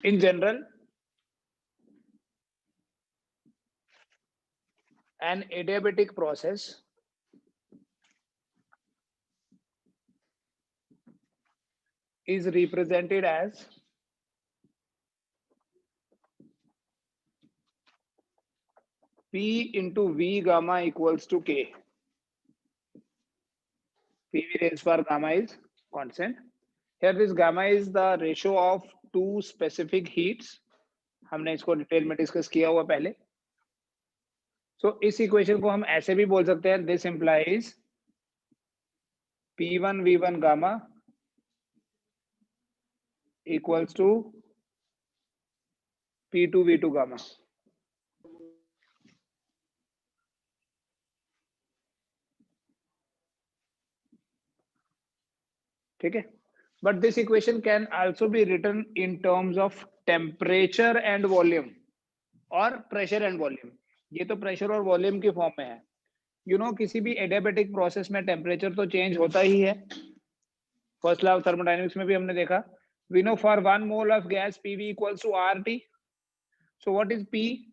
In general, an adiabatic process is represented as P into V gamma equals to K. PV raised power gamma is constant. Here this gamma is the ratio of two specific heats. हमने इसको detail में discuss किया हुआ पहले. So इस equation को हम ऐसे भी बोल सकते हैं, this implies P1 V1 gamma equals to P2 V2 gamma. ठीक है. But this equation can also be written in terms of temperature and volume और pressure and volume. ये तो pressure और volume की फॉर्म में है. किसी भी एडियाबेटिक प्रोसेस में टेम्परेचर तो चेंज होता ही है. फर्स्ट लॉ ऑफ थर्मोडायनेमिक्स में भी हमने देखा. We know for 1 mole of gas PV equals to RT. So what is P?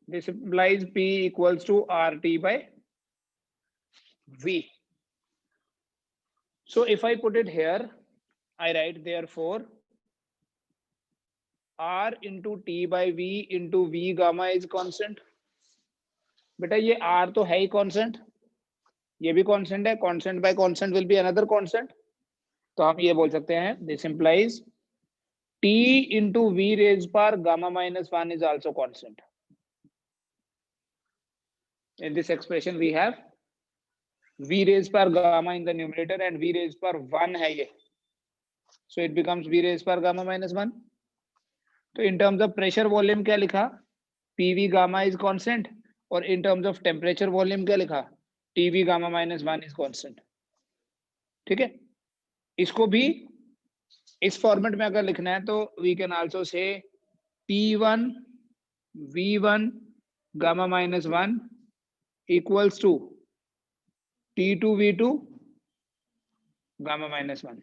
This implies P equals to RT by V. So if I put it here, I write therefore R into T by V into V gamma is constant. बेटा ये R तो है ही constant, ये भी constant है. Constant by constant will be another constant. तो हम ये बोल सकते हैं this implies T into V raised power gamma minus 1 is also constant. In this expression we have V raised power gamma in the numerator and V raised power 1 है ये. So it becomes V raised power gamma minus 1. तो in terms of pressure volume क्या लिखा? PV gamma is constant. और in terms of temperature volume क्या लिखा? TV gamma minus 1 is constant. ठीक है. इसको भी इस फॉर्मेट में अगर लिखना है तो we can also say T1 V1 gamma minus 1 equals to T2 V2 gamma minus 1.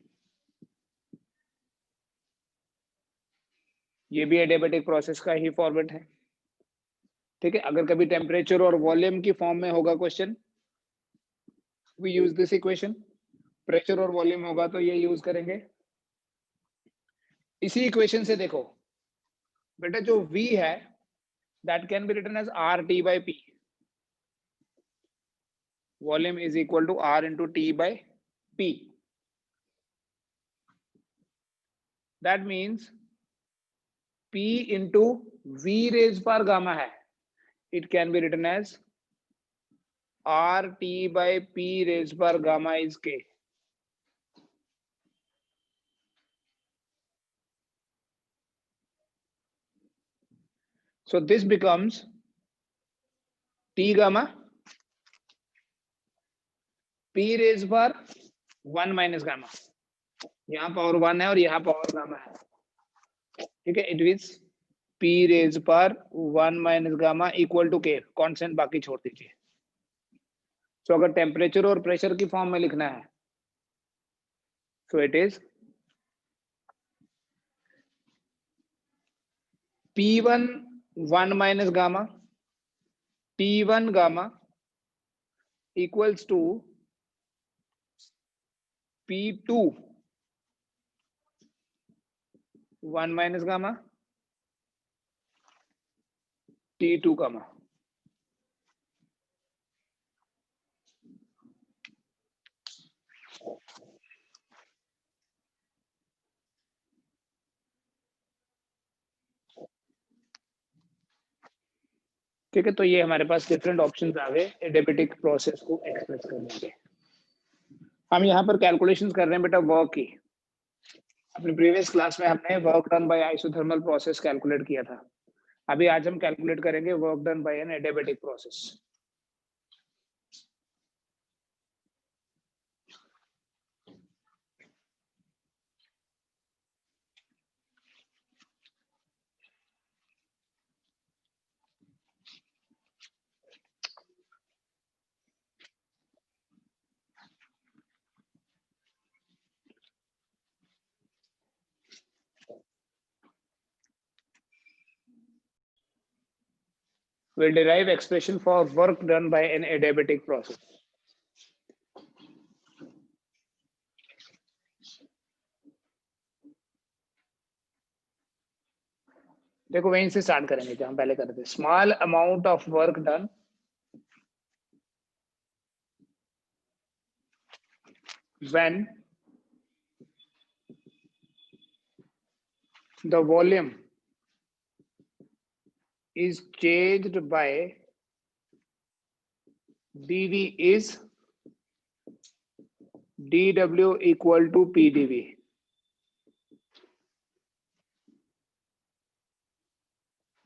ये भी एडियाबेटिक प्रोसेस का ही फॉर्मेट है. ठीक है. अगर कभी टेम्परेचर और वॉल्यूम की फॉर्म में होगा question, we use this equation. Pressure और वॉल्यूम होगा तो ये यूज करेंगे. इसी इक्वेशन से देखो बेटा, जो V है that can be written as RT by P. Volume is equal to R into T by P. That means P into V raised power gamma है. It can be written as RT by P raised power gamma is K. So this becomes T gamma P raised power 1 minus gamma. यहाँ power 1 है और यहाँ power gamma है. ठीक है. It means P raised power 1 minus gamma equal to K. Constant बाकी छोड़ दीजिए. सो अगर टेम्परेचर और प्रेशर की फॉर्म में लिखना है so it is P1 1 minus gamma T1 gamma equals to P2 1 minus gamma T2 gamma. ठीक है. तो ये हमारे पास डिफरेंट ऑप्शंस आ गए एडियाबेटिक प्रोसेस को एक्सप्रेस करने के. हम यहाँ पर कैलकुलेशंस कर रहे हैं बेटा वर्क की. अपनी प्रीवियस क्लास में हमने work done by isothermal process calculate किया था. अभी आज हम कैलकुलेट करेंगे work done by an adiabatic process. we'll derive expression for work done by an adiabatic process. देखो वहीं से स्टार्ट करेंगे जो हम पहले करते थे. Small amount of work done when the volume is changed by dV is dW equal to PdV.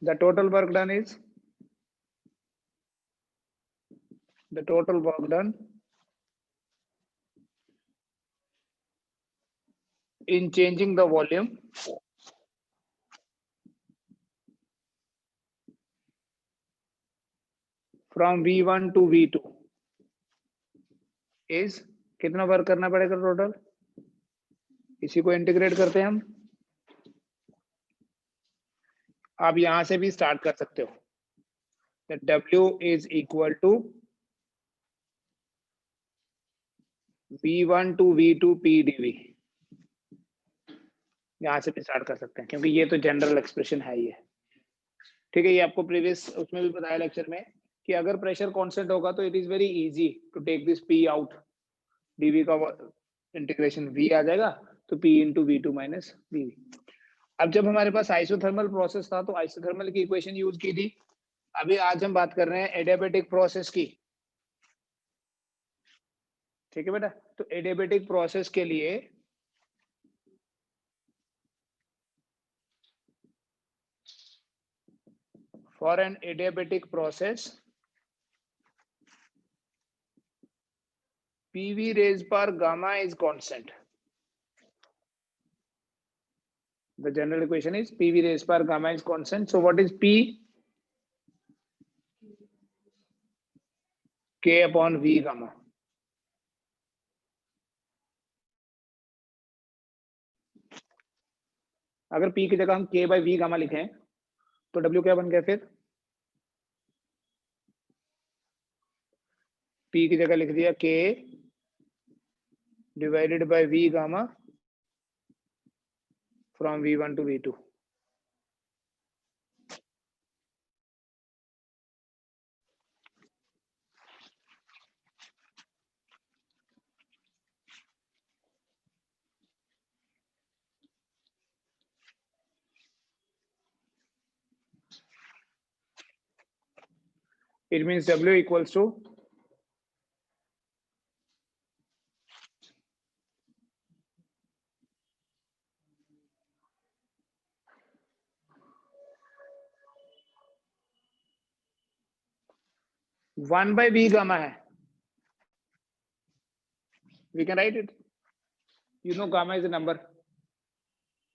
The total work done is in changing the volume from V1 to V2 is कितना work करना पड़ेगा total. इसी को integrate करते हैं हम. आप यहां से भी स्टार्ट कर सकते हो. that W is equal to V1 to V2 PdV. यहां से भी स्टार्ट कर सकते हैं क्योंकि ये तो जनरल एक्सप्रेशन है ये. ठीक है, ये आपको प्रीवियस उसमें भी बताया लेक्चर में कि अगर प्रेशर कांस्टेंट होगा तो it is very easy to take this P out. dV का इंटीग्रेशन V आ जाएगा तो P into V2 minus dV. अब जब हमारे पास आइसोथर्मल प्रोसेस था तो आइसोथर्मल की इक्वेशन यूज की थी. अभी आज हम बात कर रहे हैं एडियाबेटिक प्रोसेस की. ठीक है बेटा, तो एडियाबेटिक प्रोसेस के लिए for an adiabatic process PV raised per gamma is constant. The general equation is PV raised per gamma is constant. So what is P? K upon V gamma. अगर P की जगह हम K by V gamma लिखें तो W क्या बन गया फिर? P की जगह लिख दिया K divided by V gamma from V1 to V2. It means W equals to one by V gamma है. We can write it. You know gamma is a number.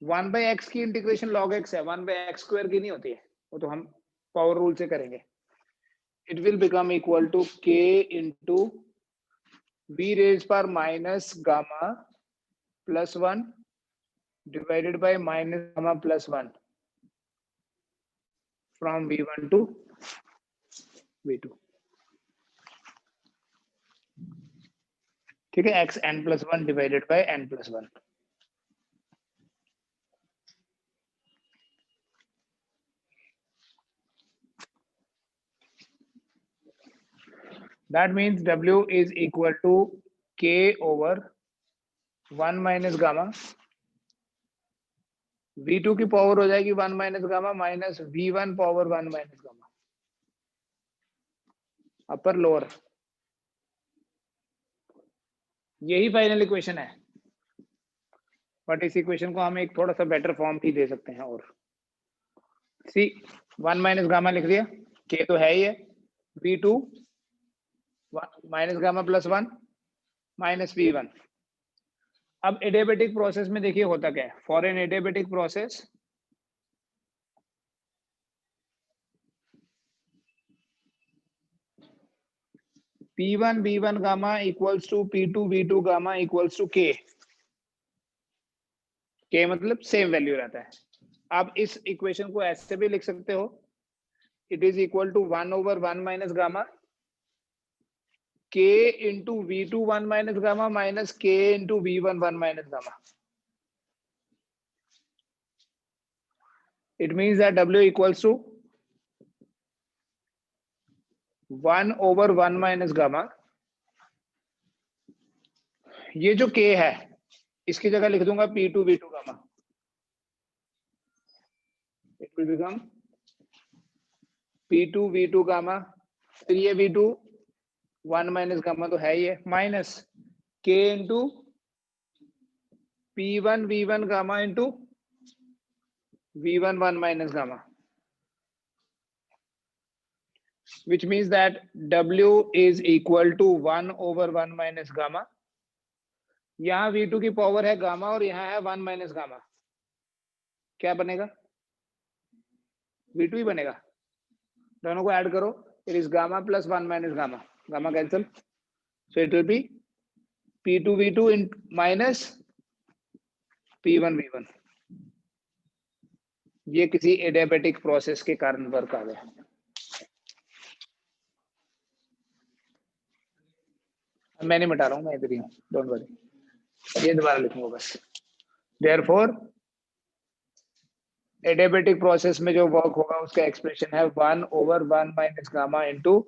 1 by x की integration log x है, 1 by x square की नहीं होती है, वो तो हम पावर रूल से करेंगे. It will become equal to K into V raised per minus gamma plus 1 divided by minus gamma plus 1 from V1 to V2. ठीक है, x n plus 1 divided by n plus 1. That means W is equal to K over 1 minus gamma. V2 की power हो जाएगी 1 minus gamma minus V1 power 1 minus gamma. Upper lower, यही final equation है. But इस equation को हम एक थोड़ा सा बेटर फॉर्म भी दे सकते हैं. और सी 1 माइनस गामा लिख दिया, K तो है ही है, V2 minus gamma plus 1 minus V1. अब एडियाबेटिक प्रोसेस में देखिए होता क्या है. For an adiabatic process P1 V1 gamma equals to P2 V2 gamma equals to K. K मतलब सेम वैल्यू रहता है. आप इस इक्वेशन को ऐसे भी लिख सकते हो, it is equal to 1 over 1 minus gamma k into V2 1 minus gamma minus k into V1 1 minus gamma. It means that W equals to 1 over 1 minus gamma. ये जो k है इसकी जगह लिख दूंगा P2 V2 gamma. It will become P2 V2 gamma. फिर ये V2 1 minus gamma तो है ये minus k into P1 V1 gamma into V1 1 minus gamma, which means that W is equal to 1 over 1 minus gamma. यहाँ V2 की power है gamma और यहाँ है 1 माइनस गामा. क्या बनेगा? V2 ही बनेगा. दोनों को ऐड करो. It is gamma plus 1 minus gamma. Gamma cancel. So it will be P2 V2 in minus P1 V1. ये किसी एडियाबैटिक प्रोसेस के कारण वर्क आ गया. मैं नहीं मिटा रहा हूँ, मैं इधर ही हूँ, डोंट वरी. ये दोबारा लिखूंगा बस. देयरफॉर एडियाबैटिक प्रोसेस में जो वर्क होगा उसका एक्सप्रेशन है 1 over 1 minus gamma into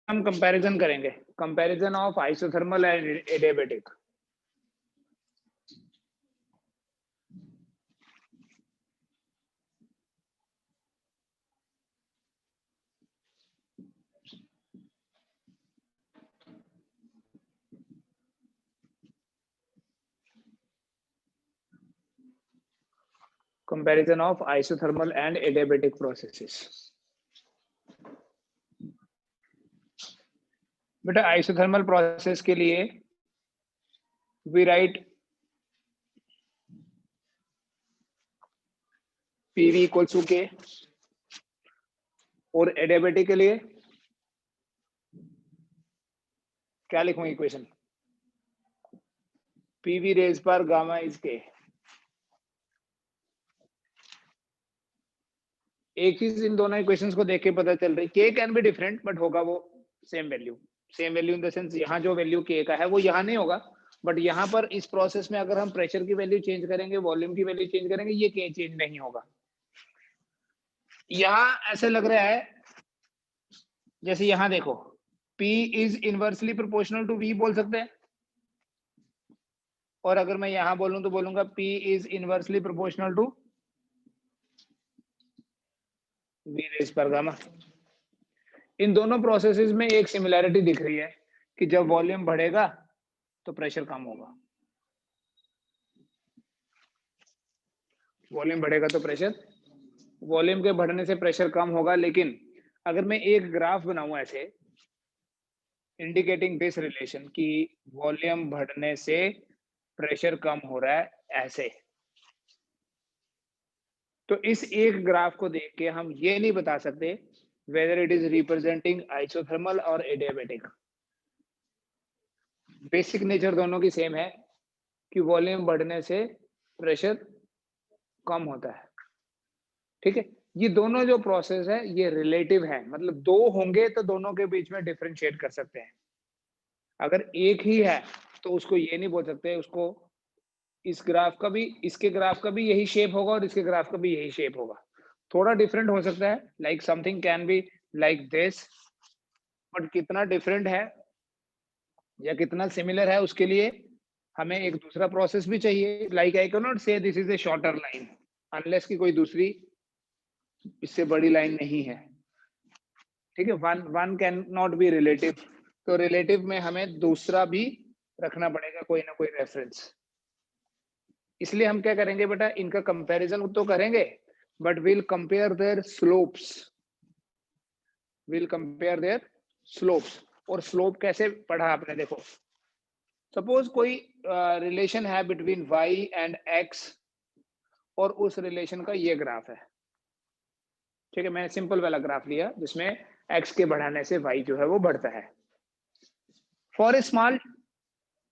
हम कंपैरिजन करेंगे. Comparison of isothermal and adiabatic. Comparison of isothermal and adiabatic processes. बेटा isothermal process के लिए we write PV equals to K और adiabatic के लिए क्या लिखूंगा इक्वेशन? PV raised पर gamma is K. एक चीज इन दोनों इक्वेशंस को देख के पता चल रही, K can be different but होगा वो same value. Same value in the sense यहाँ जो वैल्यू K का है वो यहाँ नहीं होगा, बट यहाँ पर इस प्रोसेस में अगर हम प्रेशर की वैल्यू चेंज करेंगे, वॉल्यूम की वैल्यू चेंज करेंगे, ये K चेंज नहीं होगा. यहाँ ऐसे लग रहा है जैसे यहाँ देखो P is inversely proportional to V बोल सकते हैं, और अगर मैं यहाँ बोलूं तो बोलूंगा P is inversely proportional to V raise पर गामा. इन दोनों प्रोसेसेस में एक सिमिलैरिटी दिख रही है कि जब वॉल्यूम बढ़ेगा तो प्रेशर कम होगा. वॉल्यूम बढ़ेगा तो प्रेशर, वॉल्यूम के बढ़ने से प्रेशर कम होगा. लेकिन अगर मैं एक ग्राफ बनाऊं ऐसे इंडिकेटिंग दिस रिलेशन कि वॉल्यूम बढ़ने से प्रेशर कम हो रहा है ऐसे, तो इस एक ग्राफ को देख के हम ये नहीं बता सकते whether it is representing isothermal or adiabatic. Basic nature दोनों की सेम है कि वॉल्यूम बढ़ने से प्रेशर कम होता है. ठीक है, ये दोनों जो प्रोसेस है ये रिलेटिव है, मतलब दो होंगे तो दोनों के बीच में डिफरेंशिएट कर सकते हैं. अगर एक ही है तो उसको ये नहीं बोल सकते उसको इस ग्राफ का भी, इसके ग्राफ का भी यही शेप होगा और इसके ग्राफ का भी यही शेप होगा। थोड़ा डिफरेंट हो सकता है, like something can be like this, but कितना डिफरेंट है या कितना सिमिलर है उसके लिए हमें एक दूसरा प्रोसेस भी चाहिए। लाइक आई कैन नॉट से this is a shorter line unless की कोई दूसरी इससे बड़ी लाइन नहीं है। ठीक है, one can not be relative, तो रिलेटिव में हमें दूसरा भी रखना पड़ेगा, कोई ना कोई रेफरेंस। इसलिए हम क्या करेंगे बेटा, इनका कंपैरिजन तो करेंगे but will compare there slopes, will compare there slopes. और स्लोप कैसे पढ़ा आपने, देखो सपोज कोई रिलेशन है बिटवीन y एंड x और उस रिलेशन का ये ग्राफ है। ठीक है, मैंने सिंपल वाला ग्राफ लिया जिसमें x के बढ़ाने से y जो है वो बढ़ता है। For a small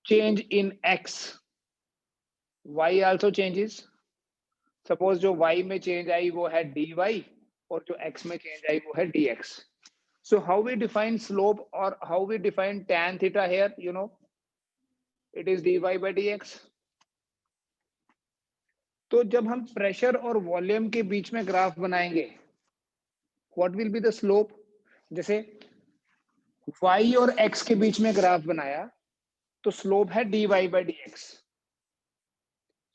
change in x y also changes. Suppose जो y में चेंज आई वो है dy और जो x में चेंज आई वो है dx। So how we define slope or how we define tan theta here, you know, it is dy by dx. तो जब हम प्रेशर और वॉल्यूम के बीच में ग्राफ बनाएंगे, what will be the slope? जैसे y और x के बीच में ग्राफ बनाया तो स्लोप है dy by dx.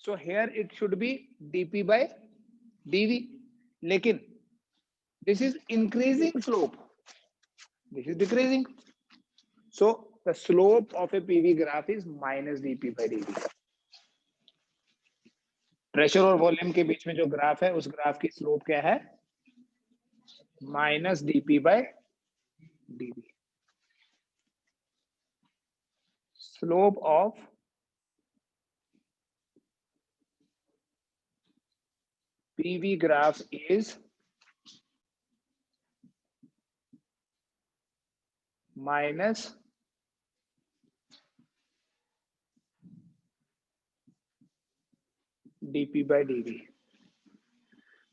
So here it should be dp by dv. लेकिन this is increasing slope, this is decreasing. So the slope of a PV graph is minus dp by dv. Pressure और volume के बीच में जो graph है उस graph की slope क्या है, minus dp by dv. Slope of PV graph is minus dp by dv.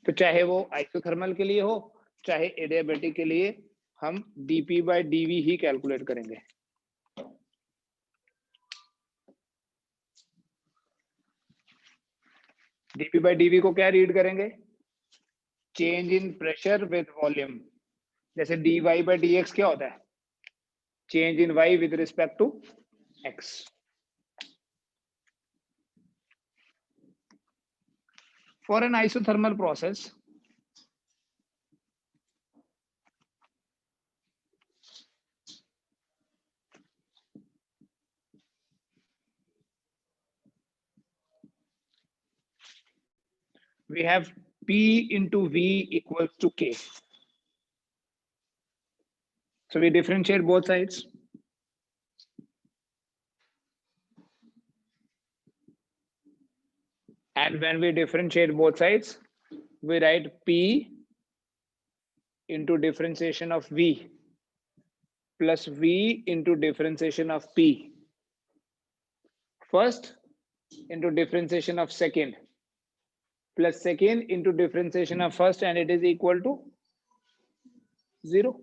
तो चाहे वो आइसोथर्मल के लिए हो चाहे एडियाबैटिक के लिए, हम dp by dv ही कैलकुलेट करेंगे। dp by dv को क्या रीड करेंगे, change in pressure with volume. जैसे dy by dx क्या होता है, change in y with respect to x। For an isothermal process, we have P into V equals to K. So we differentiate both sides. And when we differentiate both sides, we write P into differentiation of V plus V into differentiation of P. First into differentiation of second plus second into differentiation of first, and it is equal to 0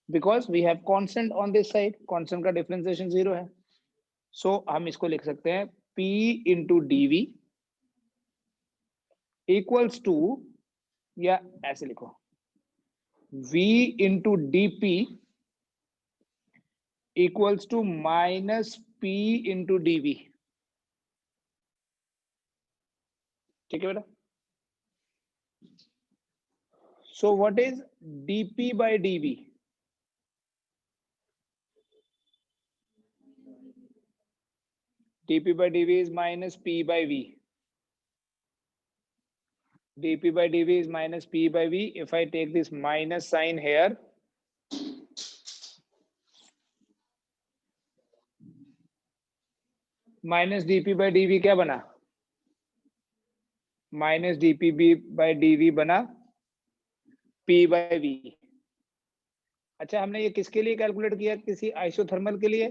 because we have constant on this side. Constant का differentiation 0 है. So हम इसको लिख सकते हैं P into dV equals to, या ऐसे लिखो V into dP equals to minus P into dV. ठीक है बेटा। So what is dP by dV? dP by dV is minus P by V. dP by dV is minus P by V. If I take this minus sign here, minus dP by dV क्या बना, minus dP by dV बना P by V. अच्छा, हमने ये किसके लिए calculate किया, किसी आइसोथर्मल के लिए।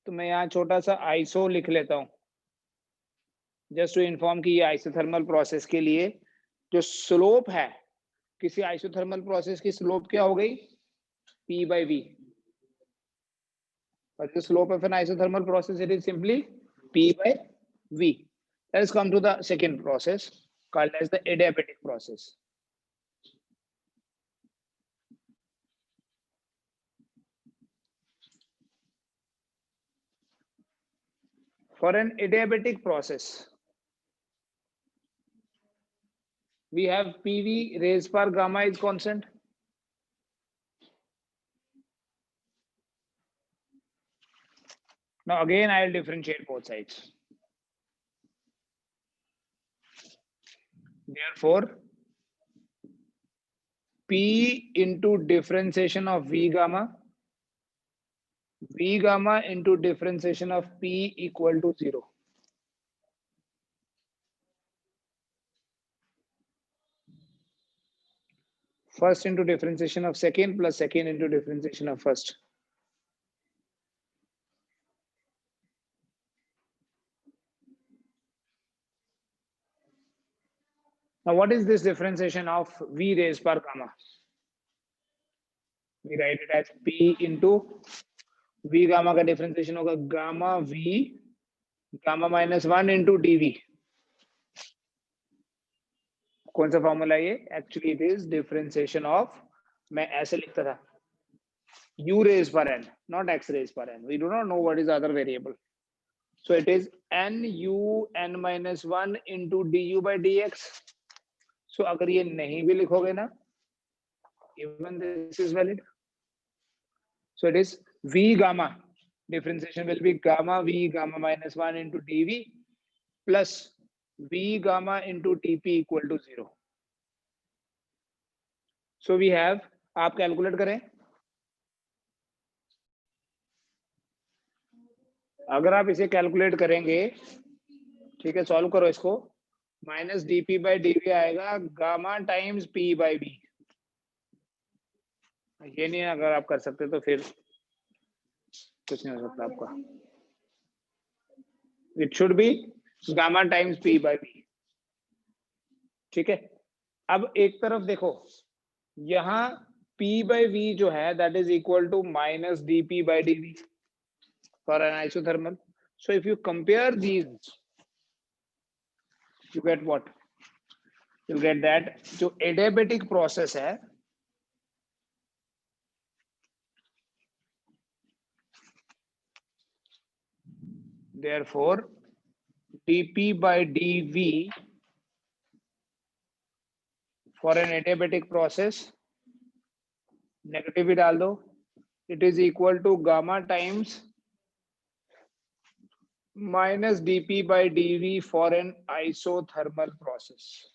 तो मैं यहाँ छोटा सा आइसो लिख लेता हूँ जस्ट टू इन्फॉर्म कि ये आइसोथर्मल प्रोसेस के लिए जो स्लोप है, किसी आइसोथर्मल प्रोसेस की स्लोप क्या हो गई, P by V. और जो slope of N isothermal process it is simply P by V. Let us come to the second process called as the adiabatic process. For an adiabatic process, we have PV raised per gamma is constant. Now again, I will differentiate both sides. Therefore, P into differentiation of V gamma into differentiation of P equal to 0. First into differentiation of second plus second into differentiation of first. Now, what is this differentiation of V raised per gamma? We write it as P into V gamma का differentiation होगा gamma V gamma minus 1 into dV. कौन सा formula ये? Actually it is differentiation of, मैं ऐसे लिखता था, U raised per n, not X raised per n. We do not know what is the other variable. So it is NU n minus 1 into du by dx. So अगर ये नहीं भी लिखोगे ना, even this is valid. So it is V gamma. Differentiation will be gamma V gamma minus 1 into dV plus V gamma into dP equal to 0. So we have, आप calculate करें, अगर आप इसे कैलकुलेट करेंगे, ठीक है, सॉल्व करो इसको, माइनस dP by dV आएगा gamma times P by V. ये नहीं, अगर आप कर सकते तो फिर कुछ नहीं हो सकता आपका. It should be gamma times P by V. ठीक है, अब एक तरफ देखो, यहाँ P by V जो है that is equal to minus dP by dV for an isothermal. So if you compare these, you get what? You get that जो adiabatic process है, therefore dP by dV for an adiabatic process, negative भी डाल दो, it is equal to gamma times minus dP by dV for an isothermal process.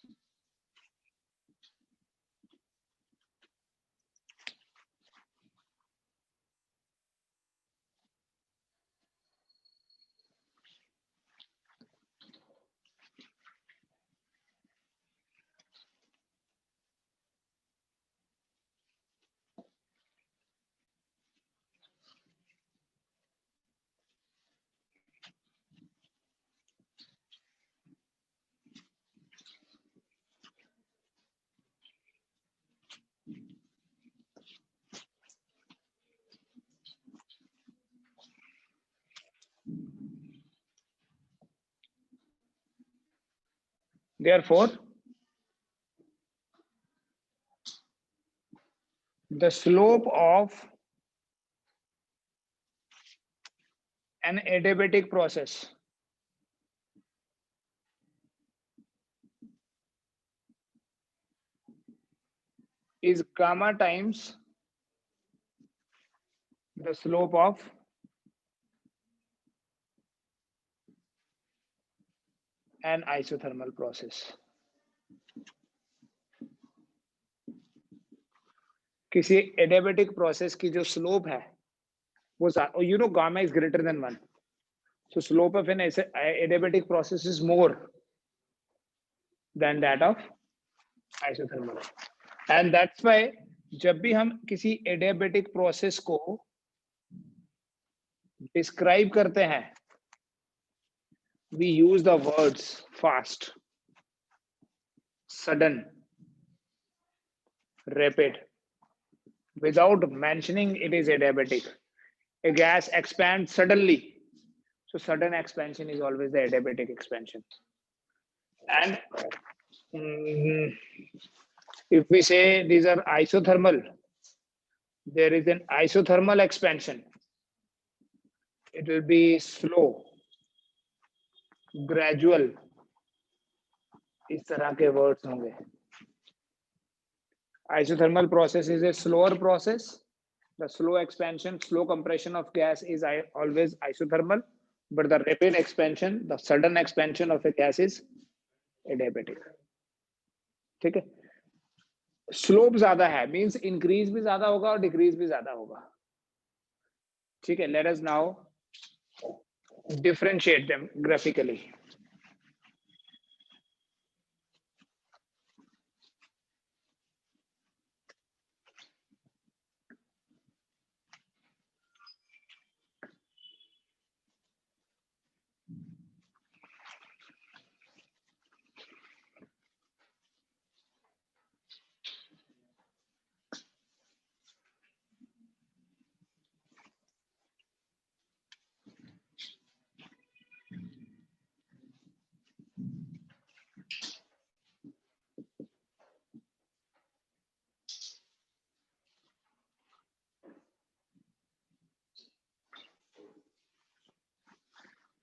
Therefore, the slope of an adiabatic process is gamma times the slope of an isothermal process. किसी adiabatic process की जो slope है वो, you know, gamma is greater than 1, so slope of an adiabatic process is more than that of isothermal, and that's why जब भी हम किसी adiabatic process को describe करते हैं, we use the words fast, sudden, rapid, without mentioning it is adiabatic. A gas expands suddenly, So sudden expansion is always the adiabatic expansion. And if we say these are isothermal, there is an isothermal expansion. It will be slow, gradual. इस तरह के words होंगे. Isothermal process is a slower process. The slow expansion, slow compression of gas is always isothermal, but the rapid expansion, the sudden expansion of a gas is adiabatic. ठीक है? Slope ज़्यादा है, means increase भी ज़्यादा होगा और decrease भी ज़्यादा होगा. ठीक है? Let us now differentiate them graphically.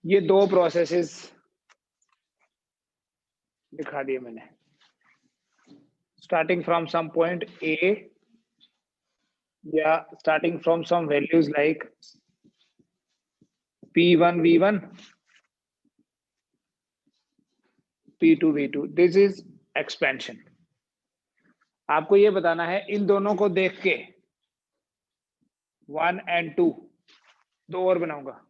ये दो प्रोसेसेस दिखा दिए मैंने. Starting from some point A, yeah, starting from some values like P1 V1, P2 V2. This is expansion. आपको ये बताना है इन दोनों को देख के 1 and 2 दो और बनाऊंगा.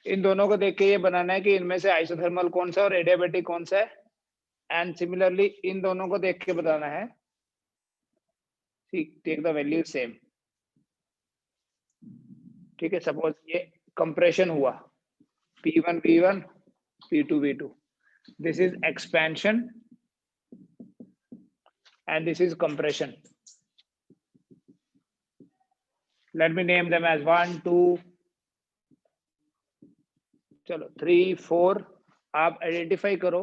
इन दोनों को देख के ये बनाना है कि इनमें से आइसोथर्मल कौन सा और एडियाबेटिक कौन सा है. एंड सिमिलरली इन दोनों को देख के बताना है. Take the value same. ठीक है? सपोज ये कंप्रेशन हुआ P1 V1, P2 V2. This is expansion and this is compression. Let me name them as 1, 2, चलो 3, 4. आप आइडेंटिफाई करो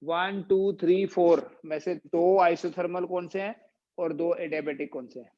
1, 2, 3, 4 में से दो आइसोथर्मल कौन से हैं और दो एडियाबेटिक कौन से हैं.